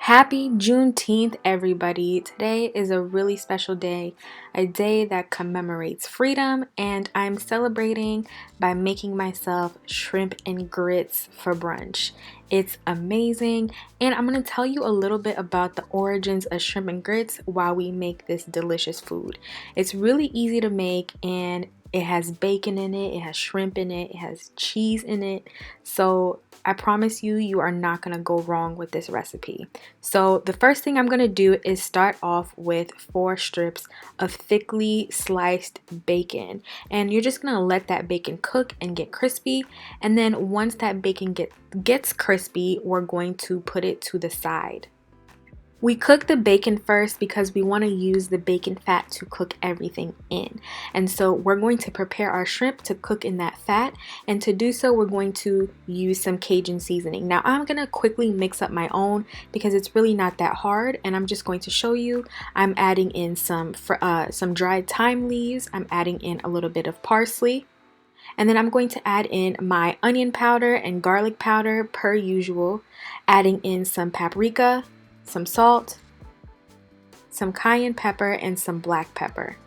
Happy Juneteenth, everybody. Today is a really special day, a day that commemorates freedom, and I'm celebrating by making myself shrimp and grits for brunch. It's amazing, and I'm going to tell you a little bit about the origins of shrimp and grits while we make this delicious food. It's really easy to make, and it has bacon in it, it has shrimp in it, it has cheese in it. So I promise you, you are not going to go wrong with this recipe. So the first thing I'm going to do is start off with 4 strips of thickly sliced bacon. And you're just going to let that bacon cook and get crispy. And then once that bacon gets crispy, we're going to put it to the side. We cook the bacon first because we want to use the bacon fat to cook everything in. And so we're going to prepare our shrimp to cook in that fat. And to do so, we're going to use some Cajun seasoning. Now I'm going to quickly mix up my own because it's really not that hard. And I'm just going to show you. I'm adding in some dried thyme leaves. I'm adding in a little bit of parsley. And then I'm going to add in my onion powder and garlic powder per usual. Adding in some paprika, some salt, some cayenne pepper, and some black pepper.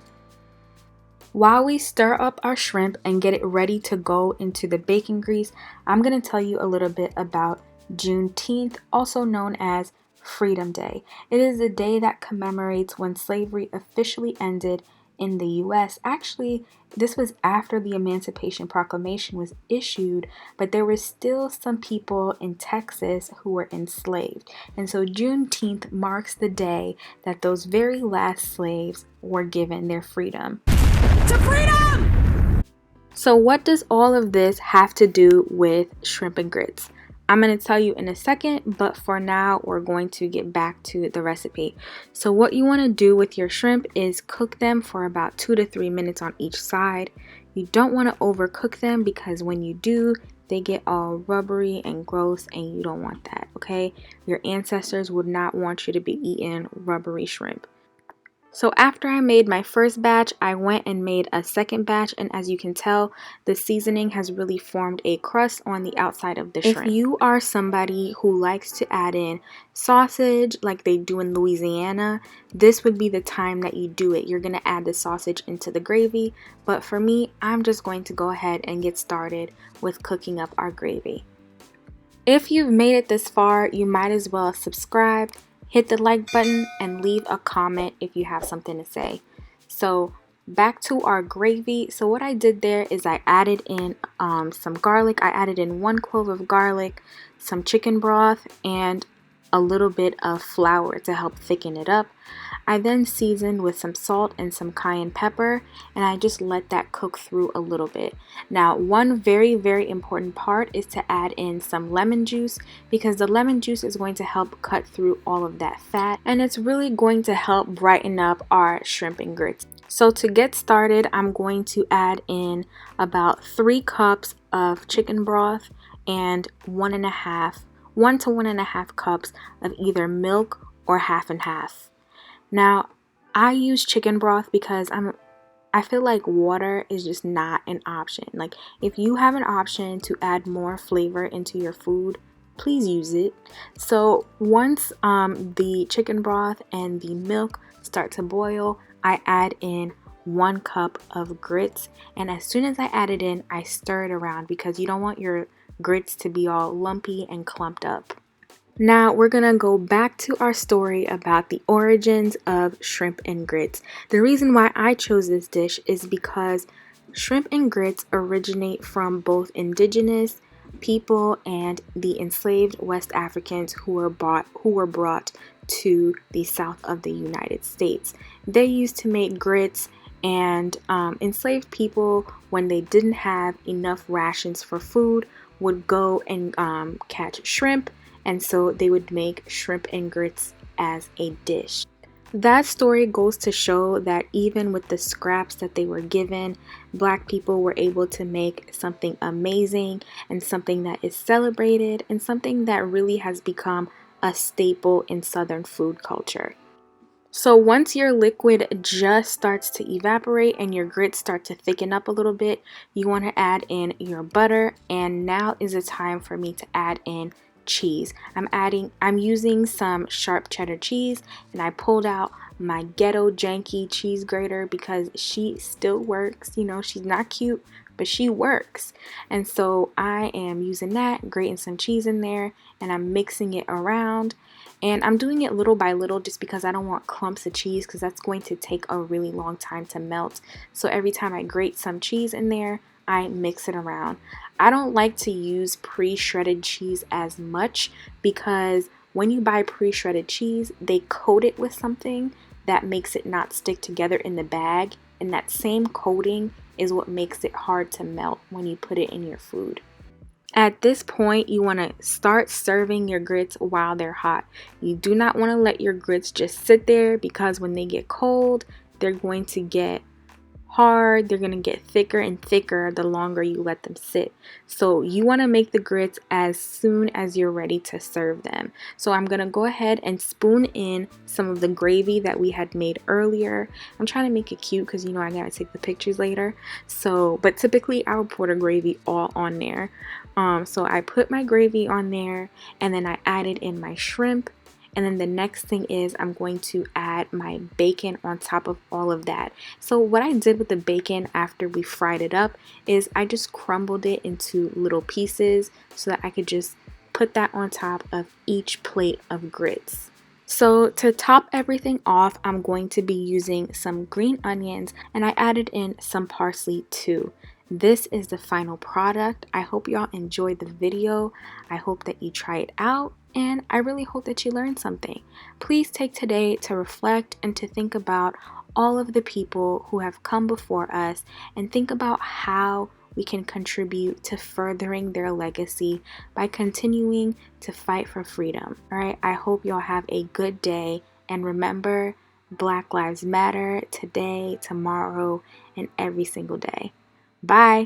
While we stir up our shrimp and get it ready to go into the bacon grease, I'm going to tell you a little bit about Juneteenth, also known as Freedom Day. It is a day that commemorates when slavery officially ended in the US. Actually, this was after the Emancipation Proclamation was issued, but there were still some people in Texas who were enslaved. And so Juneteenth marks the day that those very last slaves were given their freedom. To freedom! So what does all of this have to do with shrimp and grits? I'm going to tell you in a second, but for now, we're going to get back to the recipe. So what you want to do with your shrimp is cook them for about 2 to 3 minutes on each side. You don't want to overcook them because when you do, they get all rubbery and gross, and you don't want that, okay? Your ancestors would not want you to be eating rubbery shrimp. So after I made my first batch, I went and made a second batch, and as you can tell, the seasoning has really formed a crust on the outside of the shrimp. If you are somebody who likes to add in sausage like they do in Louisiana, this would be the time that you do it. You're going to add the sausage into the gravy, but for me, I'm just going to go ahead and get started with cooking up our gravy. If you've made it this far, you might as well subscribe. Hit the like button and leave a comment if you have something to say. So back to our gravy. So what I did there is I added in some garlic. I added in 1 clove of garlic, some chicken broth, and a little bit of flour to help thicken it up. I then seasoned with some salt and some cayenne pepper, and I just let that cook through a little bit. Now, one very, very important part is to add in some lemon juice because the lemon juice is going to help cut through all of that fat, and it's really going to help brighten up our shrimp and grits. So to get started, I'm going to add in about 3 cups of chicken broth and 1 to 1.5 cups of either milk or half and half. Now, I use chicken broth because I feel like water is just not an option. Like, if you have an option to add more flavor into your food, please use it. So once the chicken broth and the milk start to boil, I add in 1 cup of grits, and as soon as I add it in, I stir it around because you don't want your grits to be all lumpy and clumped up. Now we're gonna go back to our story about the origins of shrimp and grits. The reason why I chose this dish is because shrimp and grits originate from both indigenous people and the enslaved West Africans who were brought to the south of the United States. They used to make grits, and enslaved people, when they didn't have enough rations for food, would go and catch shrimp, and so they would make shrimp and grits as a dish. That story goes to show that even with the scraps that they were given, Black people were able to make something amazing and something that is celebrated and something that really has become a staple in Southern food culture. So once your liquid just starts to evaporate and your grits start to thicken up a little bit, you want to add in your butter, and now is the time for me to add in cheese. I'm using some sharp cheddar cheese, and I pulled out my ghetto janky cheese grater because she still works. You know, she's not cute, but she works. And so I am using that, grating some cheese in there, and I'm mixing it around. And I'm doing it little by little just because I don't want clumps of cheese, because that's going to take a really long time to melt. So every time I grate some cheese in there, I mix it around. I don't like to use pre-shredded cheese as much, because when you buy pre-shredded cheese, they coat it with something that makes it not stick together in the bag, and that same coating is what makes it hard to melt when you put it in your food. At this point, you want to start serving your grits while they're hot. You do not want to let your grits just sit there, because when they get cold, they're going to get hard, they're going to get thicker and thicker the longer you let them sit. So you want to make the grits as soon as you're ready to serve them. So I'm going to go ahead and spoon in some of the gravy that we had made earlier. I'm trying to make it cute because, you know, I gotta take the pictures later. So, but typically I would pour the gravy all on there. So I put my gravy on there, and then I added in my shrimp. And then the next thing is I'm going to add my bacon on top of all of that. So what I did with the bacon after we fried it up is I just crumbled it into little pieces so that I could just put that on top of each plate of grits. So to top everything off, I'm going to be using some green onions, and I added in some parsley too. This is the final product. I hope y'all enjoyed the video. I hope that you try it out, and I really hope that you learned something. Please take today to reflect and to think about all of the people who have come before us, and think about how we can contribute to furthering their legacy by continuing to fight for freedom. All right, I hope y'all have a good day, and remember, Black Lives Matter today, tomorrow, and every single day. Bye.